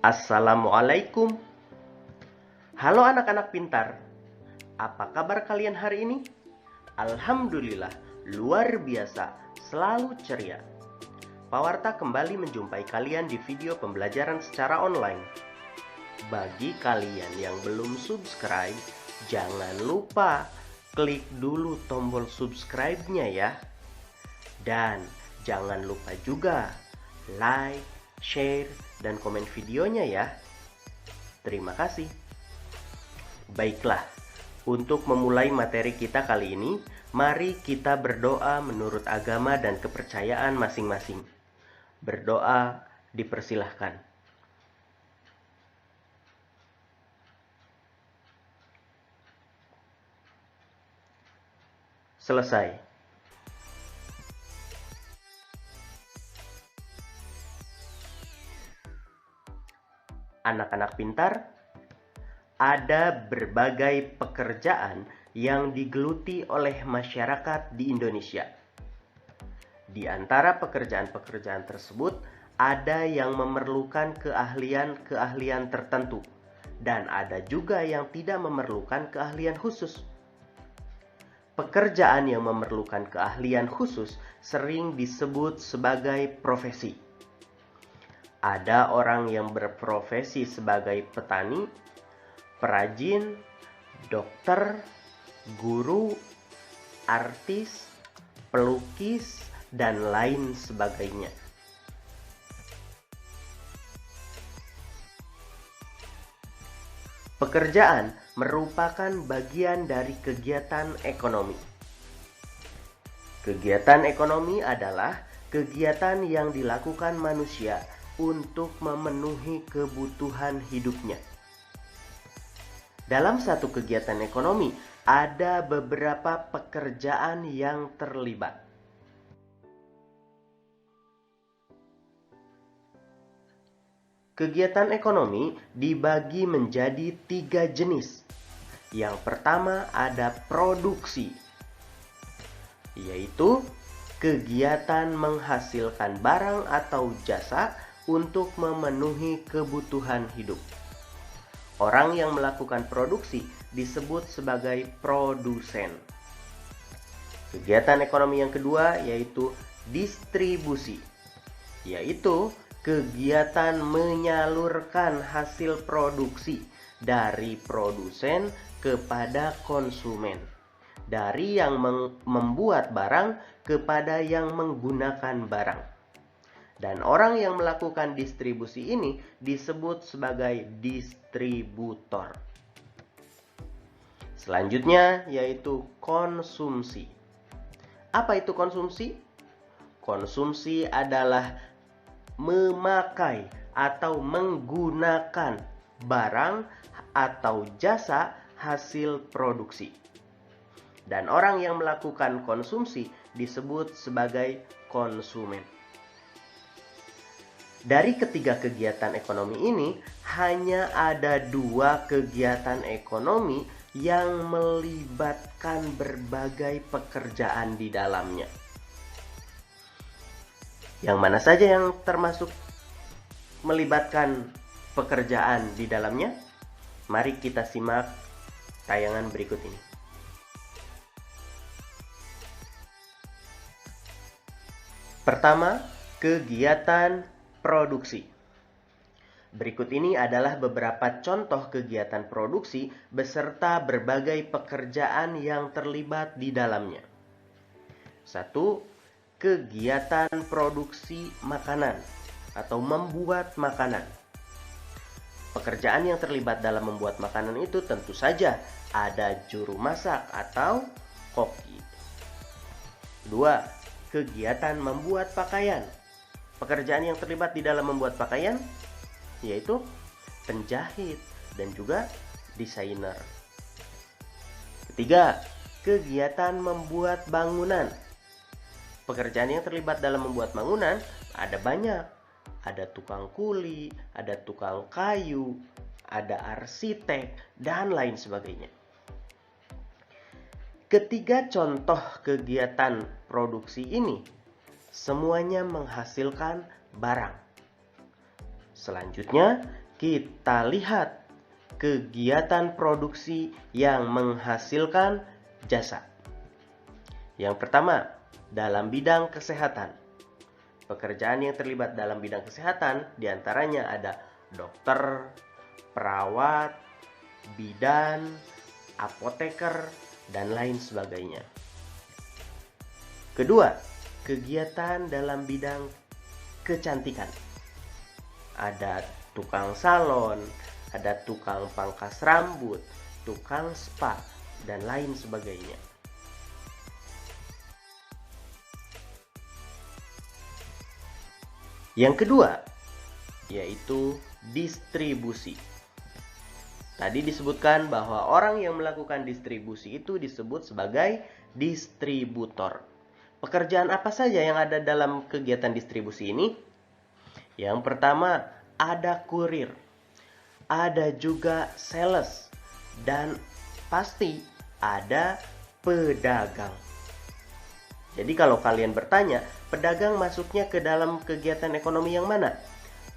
Assalamualaikum. Halo anak-anak pintar. Apa kabar kalian hari ini? Alhamdulillah, luar biasa, selalu ceria. Pawarta kembali menjumpai kalian di video pembelajaran secara online. Bagi kalian yang belum subscribe, jangan lupa klik dulu tombol subscribe-nya ya. Dan jangan lupa juga like, share, dan komen videonya ya. Terima kasih. Baiklah, untuk memulai materi kita kali ini, mari kita berdoa menurut agama dan kepercayaan masing-masing. Berdoa dipersilahkan. Selesai. Anak-anak pintar, ada berbagai pekerjaan yang digeluti oleh masyarakat di Indonesia. Di antara pekerjaan-pekerjaan tersebut, ada yang memerlukan keahlian-keahlian tertentu, dan ada juga yang tidak memerlukan keahlian khusus. Pekerjaan yang memerlukan keahlian khusus sering disebut sebagai profesi. Ada orang yang berprofesi sebagai petani, perajin, dokter, guru, artis, pelukis, dan lain sebagainya. Pekerjaan merupakan bagian dari kegiatan ekonomi. Kegiatan ekonomi adalah kegiatan yang dilakukan manusia untuk memenuhi kebutuhan hidupnya. Dalam satu kegiatan ekonomi, ada beberapa pekerjaan yang terlibat. Kegiatan ekonomi dibagi menjadi 3 jenis. Yang pertama ada produksi, yaitu kegiatan menghasilkan barang atau jasa untuk memenuhi kebutuhan hidup. Orang yang melakukan produksi disebut sebagai produsen. Kegiatan ekonomi yang kedua yaitu distribusi, yaitu kegiatan menyalurkan hasil produksi dari produsen kepada konsumen, dari yang membuat barang kepada yang menggunakan barang. Dan orang yang melakukan distribusi ini disebut sebagai distributor. Selanjutnya yaitu konsumsi. Apa itu konsumsi? Konsumsi adalah memakai atau menggunakan barang atau jasa hasil produksi. Dan orang yang melakukan konsumsi disebut sebagai konsumen. Dari ketiga kegiatan ekonomi ini, hanya ada 2 kegiatan ekonomi yang melibatkan berbagai pekerjaan di dalamnya. Yang mana saja yang termasuk melibatkan pekerjaan di dalamnya? Mari kita simak tayangan berikut ini. Pertama, kegiatan produksi. Berikut ini adalah beberapa contoh kegiatan produksi beserta berbagai pekerjaan yang terlibat di dalamnya. 1. Kegiatan produksi makanan atau membuat makanan. Pekerjaan yang terlibat dalam membuat makanan itu tentu saja ada juru masak atau koki. 2. Kegiatan membuat pakaian. Pekerjaan yang terlibat di dalam membuat pakaian yaitu penjahit dan juga desainer. 3. Kegiatan membuat bangunan. Pekerjaan yang terlibat dalam membuat bangunan ada banyak. Ada tukang kuli, ada tukang kayu, ada arsitek, dan lain sebagainya. Ketiga contoh kegiatan produksi ini semuanya menghasilkan barang. Selanjutnya, kita lihat kegiatan produksi yang menghasilkan jasa. Yang pertama, dalam bidang kesehatan. Pekerjaan yang terlibat dalam bidang kesehatan diantaranya ada dokter, perawat, bidan, apoteker, dan lain sebagainya. Kedua, kegiatan dalam bidang kecantikan. Ada tukang salon, ada tukang pangkas rambut, tukang spa, dan lain sebagainya. Yang kedua, yaitu distribusi. Tadi disebutkan bahwa orang yang melakukan distribusi itu disebut sebagai distributor. Pekerjaan apa saja yang ada dalam kegiatan distribusi ini? Yang pertama, ada kurir, ada juga sales, dan pasti ada pedagang. Jadi kalau kalian bertanya, pedagang masuknya ke dalam kegiatan ekonomi yang mana?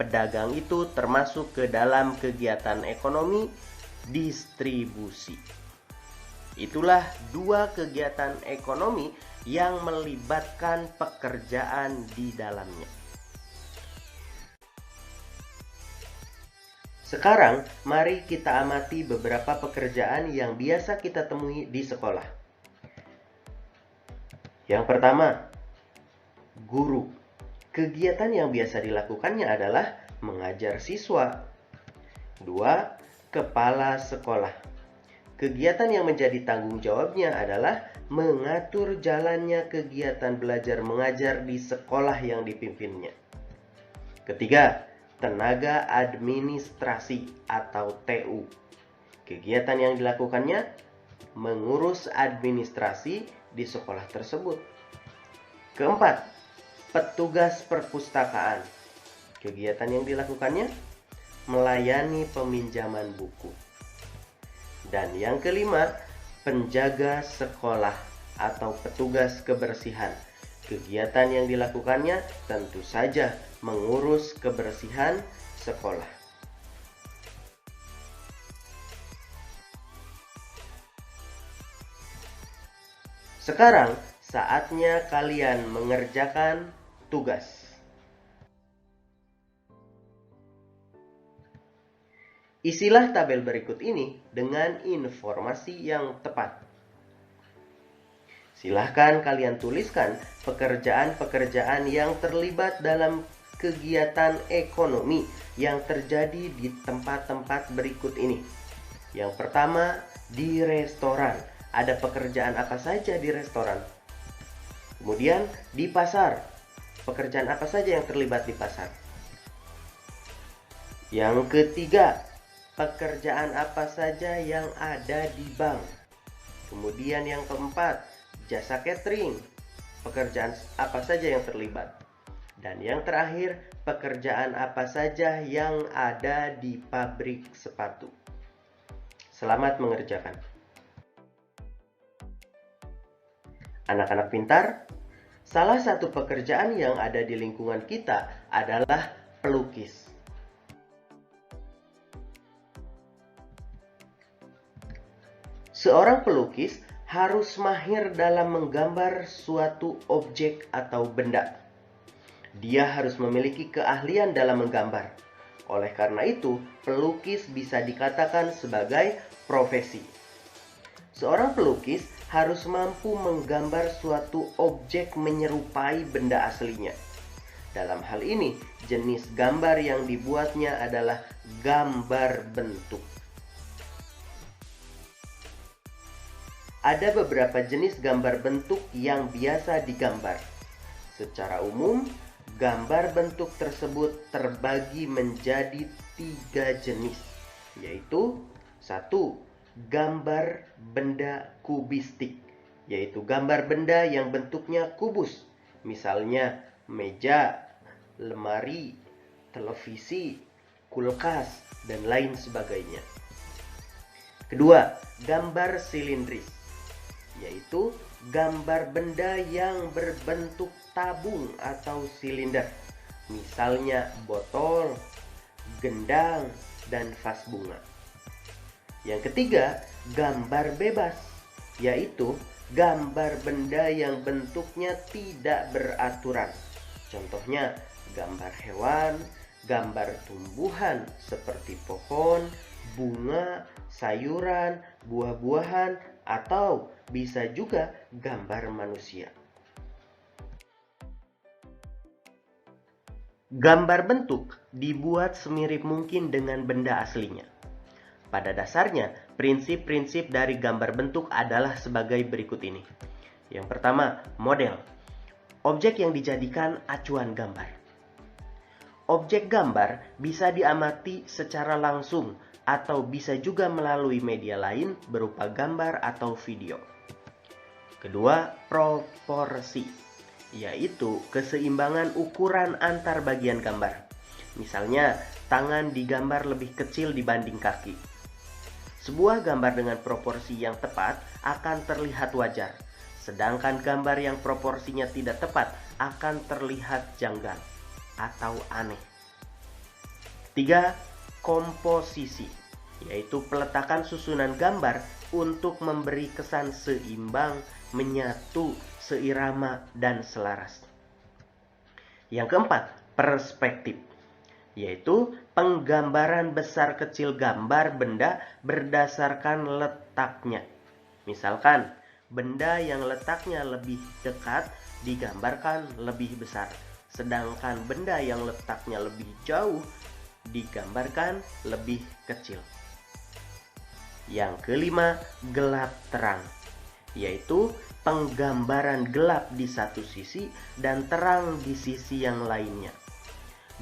Pedagang itu termasuk ke dalam kegiatan ekonomi distribusi. Itulah dua kegiatan ekonomi yang melibatkan pekerjaan di dalamnya. Sekarang, mari kita amati beberapa pekerjaan yang biasa kita temui di sekolah. Yang pertama, guru. Kegiatan yang biasa dilakukannya adalah mengajar siswa. Dua, kepala sekolah. Kegiatan yang menjadi tanggung jawabnya adalah mengatur jalannya kegiatan belajar mengajar di sekolah yang dipimpinnya. Ketiga, tenaga administrasi atau TU. Kegiatan yang dilakukannya mengurus administrasi di sekolah tersebut. Keempat, petugas perpustakaan. Kegiatan yang dilakukannya melayani peminjaman buku. Dan yang kelima, penjaga sekolah atau petugas kebersihan. Kegiatan yang dilakukannya tentu saja mengurus kebersihan sekolah. Sekarang saatnya kalian mengerjakan tugas. Isilah tabel berikut ini dengan informasi yang tepat. Silahkan kalian tuliskan pekerjaan-pekerjaan yang terlibat dalam kegiatan ekonomi yang terjadi di tempat-tempat berikut ini. Yang pertama, di restoran. Ada pekerjaan apa saja di restoran? Kemudian di pasar. Pekerjaan apa saja yang terlibat di pasar? Yang ketiga, pekerjaan apa saja yang ada di bank? Kemudian yang keempat, jasa catering. Pekerjaan apa saja yang terlibat? Dan yang terakhir, pekerjaan apa saja yang ada di pabrik sepatu. Selamat mengerjakan. Anak-anak pintar, salah satu pekerjaan yang ada di lingkungan kita adalah pelukis. Seorang pelukis harus mahir dalam menggambar suatu objek atau benda. Dia harus memiliki keahlian dalam menggambar. Oleh karena itu, pelukis bisa dikatakan sebagai profesi. Seorang pelukis harus mampu menggambar suatu objek menyerupai benda aslinya. Dalam hal ini, jenis gambar yang dibuatnya adalah gambar bentuk. Ada beberapa jenis gambar bentuk yang biasa digambar. Secara umum, gambar bentuk tersebut terbagi menjadi 3 jenis, yaitu 1. Gambar benda kubistik, yaitu gambar benda yang bentuknya kubus, misalnya meja, lemari, televisi, kulkas, dan lain sebagainya. Kedua, gambar silindris. yaitu gambar benda yang berbentuk tabung atau silinder, misalnya botol, gendang, dan vas bunga. Yang ketiga, gambar bebas, yaitu gambar benda yang bentuknya tidak beraturan. Contohnya, gambar hewan, gambar tumbuhan seperti pohon, bunga, sayuran, buah-buahan, atau bisa juga gambar manusia. Gambar bentuk dibuat semirip mungkin dengan benda aslinya. Pada dasarnya, prinsip-prinsip dari gambar bentuk adalah sebagai berikut ini. Yang pertama, model. Objek yang dijadikan acuan gambar. Objek gambar bisa diamati secara langsung atau bisa juga melalui media lain berupa gambar atau video. Kedua, proporsi, yaitu keseimbangan ukuran antar bagian gambar. Misalnya, tangan digambar lebih kecil dibanding kaki. Sebuah gambar dengan proporsi yang tepat akan terlihat wajar, sedangkan gambar yang proporsinya tidak tepat akan terlihat janggal atau aneh. 3. Komposisi, yaitu peletakan susunan gambar untuk memberi kesan seimbang, menyatu, seirama, dan selaras. Yang keempat, perspektif, yaitu penggambaran besar kecil gambar benda berdasarkan letaknya. Misalkan, benda yang letaknya lebih dekat digambarkan lebih besar, sedangkan benda yang letaknya lebih jauh digambarkan lebih kecil. Yang kelima, gelap terang, yaitu penggambaran gelap di satu sisi dan terang di sisi yang lainnya.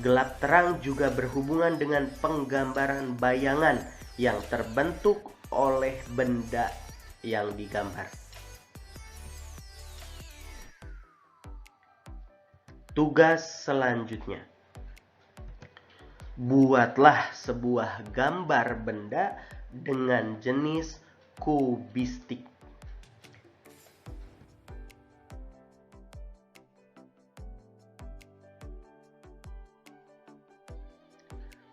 Gelap terang juga berhubungan dengan penggambaran bayangan yang terbentuk oleh benda yang digambar. Tugas selanjutnya. Buatlah sebuah gambar benda dengan jenis kubistik.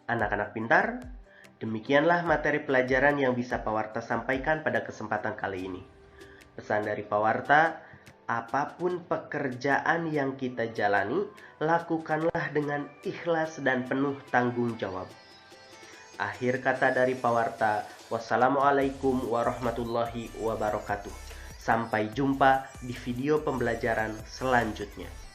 Anak-anak pintar, demikianlah materi pelajaran yang bisa Pak Warta sampaikan pada kesempatan kali ini. Pesan dari Pak Warta, apapun pekerjaan yang kita jalani, lakukanlah dengan ikhlas dan penuh tanggung jawab. Akhir kata dari Pak Warta, wassalamualaikum warahmatullahi wabarakatuh. Sampai jumpa di video pembelajaran selanjutnya.